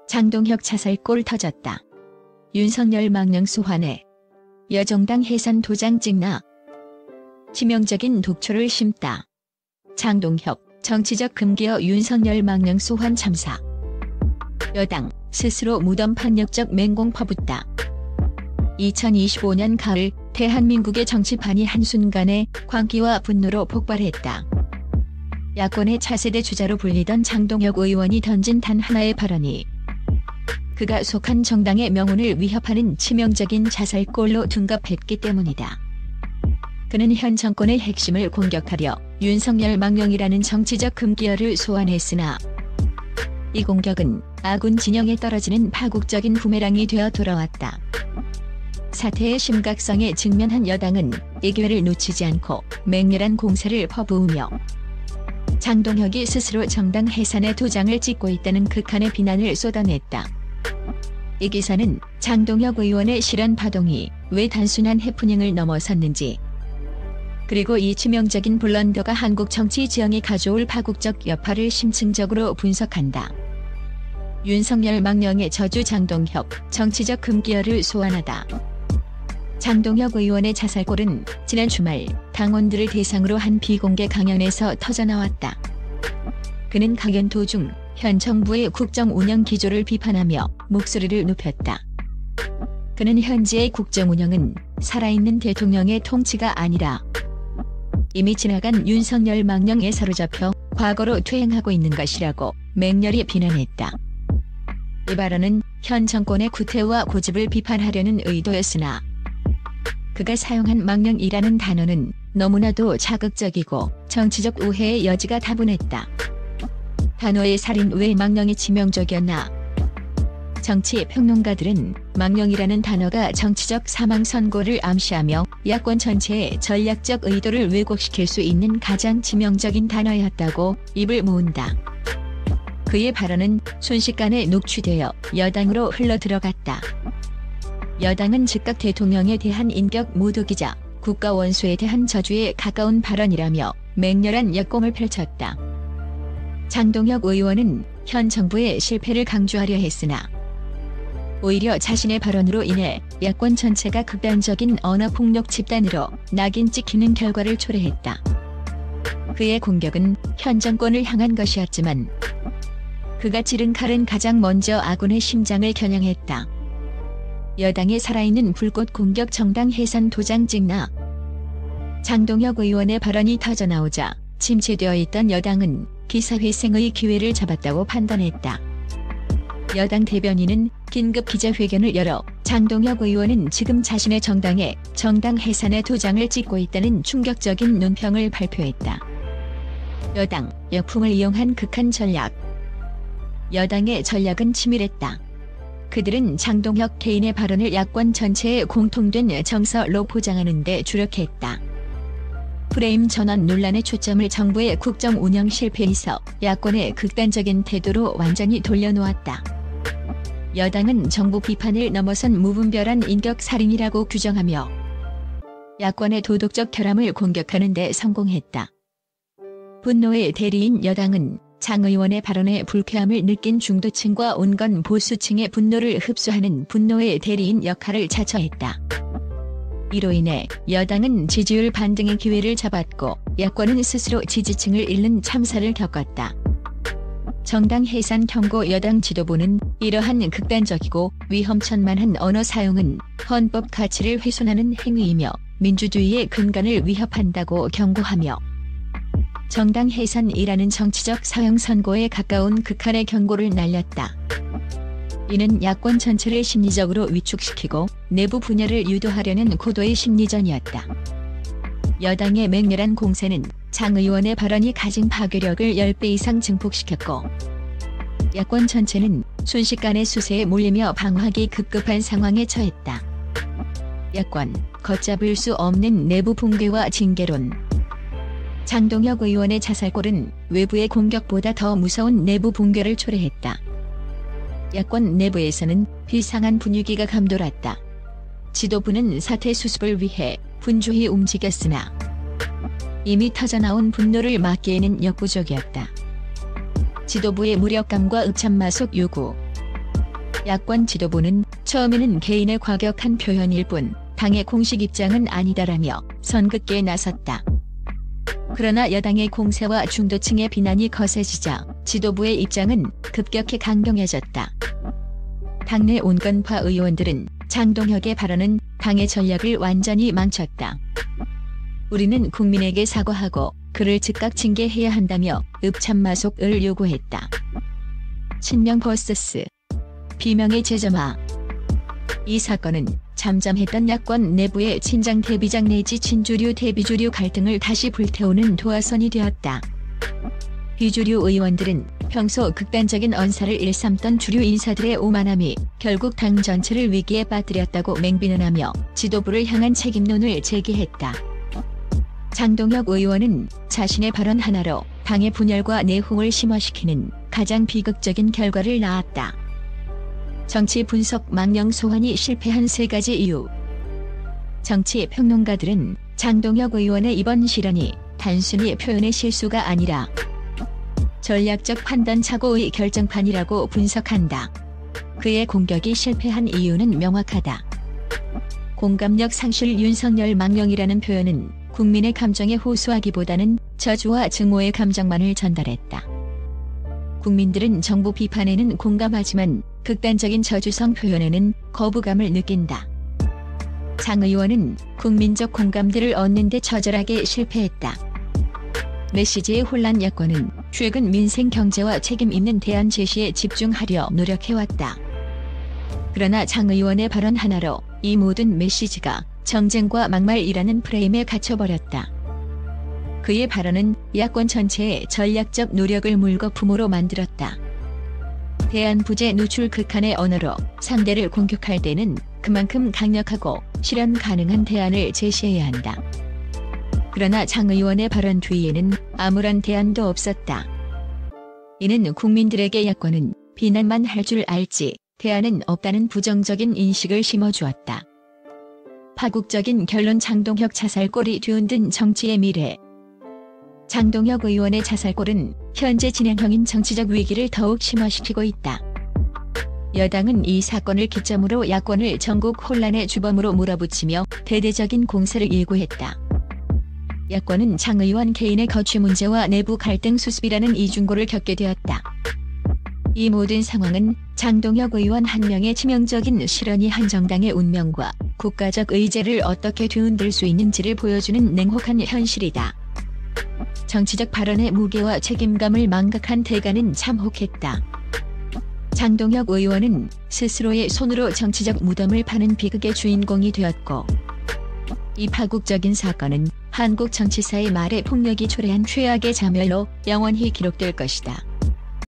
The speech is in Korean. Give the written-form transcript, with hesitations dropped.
장동혁 자살골 터졌다. 윤석열 망령 소환해. 여정당 해산 도장 찍나. 치명적인 독초를 심다. 장동혁 정치적 금기어 윤석열 망령 소환 참사. 여당 스스로 무덤 판역적 맹공 퍼붓다. 2025년 가을 대한민국의 정치판이 한순간에 광기와 분노로 폭발했다. 야권의 차세대 주자로 불리던 장동혁 의원이 던진 단 하나의 발언이 그가 속한 정당의 명운을 위협하는 치명적인 자살골로 둔갑했기 때문이다. 그는 현 정권의 핵심을 공격하려 윤석열 망령이라는 정치적 금기어를 소환했으나 이 공격은 아군 진영에 떨어지는 파국적인 부메랑이 되어 돌아왔다. 사태의 심각성에 직면한 여당은 이 기회를 놓치지 않고 맹렬한 공세를 퍼부으며 장동혁이 스스로 정당 해산의 도장을 찍고 있다는 극한의 비난을 쏟아냈다. 이 기사는 장동혁 의원의 실현 파동이 왜 단순한 해프닝을 넘어섰는지, 그리고 이 치명적인 블런더가 한국 정치 지형에 가져올 파국적 여파를 심층적으로 분석한다. 윤석열 망령의 저주 장동혁 정치적 금기어를 소환하다. 장동혁 의원의 자살골은 지난 주말 당원들을 대상으로 한 비공개 강연에서 터져나왔다. 그는 강연 도중 현 정부의 국정 운영 기조를 비판하며 목소리를 높였다. 그는 현재의 국정 운영은 살아있는 대통령의 통치가 아니라 이미 지나간 윤석열 망령에 사로잡혀 과거로 퇴행하고 있는 것이라고 맹렬히 비난했다. 이 발언은 현 정권의 구태와 고집을 비판하려는 의도였으나 그가 사용한 망령이라는 단어는 너무나도 자극적이고 정치적 오해의 여지가 다분했다. 단어의 살인 왜 망령이 치명적이었나? 정치 평론가들은 망령이라는 단어가 정치적 사망 선고를 암시하며 야권 전체의 전략적 의도를 왜곡시킬 수 있는 가장 치명적인 단어였다고 입을 모은다. 그의 발언은 순식간에 녹취되어 여당으로 흘러들어갔다. 여당은 즉각 대통령에 대한 인격 모독이자 국가 원수에 대한 저주에 가까운 발언이라며 맹렬한 역공을 펼쳤다. 장동혁 의원은 현 정부의 실패를 강조하려 했으나 오히려 자신의 발언으로 인해 야권 전체가 극단적인 언어폭력 집단으로 낙인 찍히는 결과를 초래했다. 그의 공격은 현 정권을 향한 것이었지만 그가 찌른 칼은 가장 먼저 아군의 심장을 겨냥했다. 여당의 살아있는 불꽃 공격 정당 해산 도장 찍나. 장동혁 의원의 발언이 터져나오자 침체되어 있던 여당은 기사회생의 기회를 잡았다고 판단했다. 여당 대변인은 긴급 기자회견을 열어 장동혁 의원은 지금 자신의 정당에 정당 해산의 도장을 찍고 있다는 충격적인 논평을 발표했다. 여당 역풍을 이용한 극한 전략. 여당의 전략은 치밀했다. 그들은 장동혁 개인의 발언을 야권 전체에 공통된 정서로 포장하는 데 주력했다. 프레임 전환 논란의 초점을 정부의 국정 운영 실패에서 야권의 극단적인 태도로 완전히 돌려놓았다. 여당은 정부 비판을 넘어선 무분별한 인격살인이라고 규정하며 야권의 도덕적 결함을 공격하는 데 성공했다. 분노의 대리인 여당은 장 의원의 발언에 불쾌함을 느낀 중도층과 온건 보수층의 분노를 흡수하는 분노의 대리인 역할을 자처했다. 이로 인해 여당은 지지율 반등의 기회를 잡았고 야권은 스스로 지지층을 잃는 참사를 겪었다. 정당 해산 경고 여당 지도부는 이러한 극단적이고 위험천만한 언어 사용은 헌법 가치를 훼손하는 행위이며 민주주의의 근간을 위협한다고 경고하며 정당 해산이라는 정치적 사형 선고에 가까운 극한의 경고를 날렸다. 이는 야권 전체를 심리적으로 위축시키고 내부 분열을 유도하려는 고도의 심리전이었다. 여당의 맹렬한 공세는 장 의원의 발언이 가진 파괴력을 10배 이상 증폭시켰고 야권 전체는 순식간에 수세에 몰리며 방어하기 급급한 상황에 처했다. 야권, 걷잡을 수 없는 내부 붕괴와 징계론. 장동혁 의원의 자살골은 외부의 공격보다 더 무서운 내부 붕괴를 초래했다. 야권 내부에서는 비상한 분위기가 감돌았다. 지도부는 사태 수습을 위해 분주히 움직였으나 이미 터져나온 분노를 막기에는 역부족이었다. 지도부의 무력감과 읍참마속 요구, 야권 지도부는 처음에는 개인의 과격한 표현일 뿐 당의 공식 입장은 아니다라며 선긋기에 나섰다. 그러나 여당의 공세와 중도층의 비난이 거세지자 지도부의 입장은 급격히 강경해졌다. 당내 온건파 의원들은 장동혁의 발언은 당의 전략을 완전히 망쳤다. 우리는 국민에게 사과하고 그를 즉각 징계해야 한다며 읍참마속을 요구했다. 친명 vs 비명의 재점화. 이 사건은 잠잠했던 야권 내부의 친장 대비장 내지 친주류 대비주류 갈등을 다시 불태우는 도화선이 되었다. 비주류 의원들은 평소 극단적인 언사를 일삼던 주류 인사들의 오만함이 결국 당 전체를 위기에 빠뜨렸다고 맹비난하며 지도부를 향한 책임론을 제기했다. 장동혁 의원은 자신의 발언 하나로 당의 분열과 내홍을 심화시키는 가장 비극적인 결과를 낳았다. 정치 분석 망령 소환이 실패한 3가지 이유. 정치 평론가들은 장동혁 의원의 이번 실언이 단순히 표현의 실수가 아니라 전략적 판단 착오의 결정판이라고 분석한다. 그의 공격이 실패한 이유는 명확하다. 공감력 상실 윤석열 망령이라는 표현은 국민의 감정에 호소하기보다는 저주와 증오의 감정만을 전달했다. 국민들은 정부 비판에는 공감하지만 극단적인 저주성 표현에는 거부감을 느낀다. 장 의원은 국민적 공감대를 얻는 데 처절하게 실패했다. 메시지의 혼란. 야권은 최근 민생 경제와 책임 있는 대안 제시에 집중하려 노력해왔다. 그러나 장 의원의 발언 하나로 이 모든 메시지가 정쟁과 막말이라는 프레임에 갇혀버렸다. 그의 발언은 야권 전체의 전략적 노력을 물거품으로 만들었다. 대안 부재 노출 극한의 언어로 상대를 공격할 때는 그만큼 강력하고 실현 가능한 대안을 제시해야 한다. 그러나 장 의원의 발언 뒤에는 아무런 대안도 없었다. 이는 국민들에게 야권은 비난만 할 줄 알지 대안은 없다는 부정적인 인식을 심어주었다. 파국적인 결론. 장동혁 자살골이 뒤흔든 정치의 미래. 장동혁 의원의 자살골은 현재 진행형인 정치적 위기를 더욱 심화시키고 있다. 여당은 이 사건을 기점으로 야권을 전국 혼란의 주범으로 몰아붙이며 대대적인 공세를 예고했다. 야권은 장 의원 개인의 거취 문제와 내부 갈등 수습이라는 이중고를 겪게 되었다. 이 모든 상황은 장동혁 의원 한 명의 치명적인 실언이 한 정당의 운명과 국가적 의제를 어떻게 뒤흔들 수 있는지를 보여주는 냉혹한 현실이다. 정치적 발언의 무게와 책임감을 망각한 대가는 참혹했다. 장동혁 의원은 스스로의 손으로 정치적 무덤을 파는 비극의 주인공이 되었고, 이 파국적인 사건은 한국 정치사의 말에 폭력이 초래한 최악의 자멸로 영원히 기록될 것이다.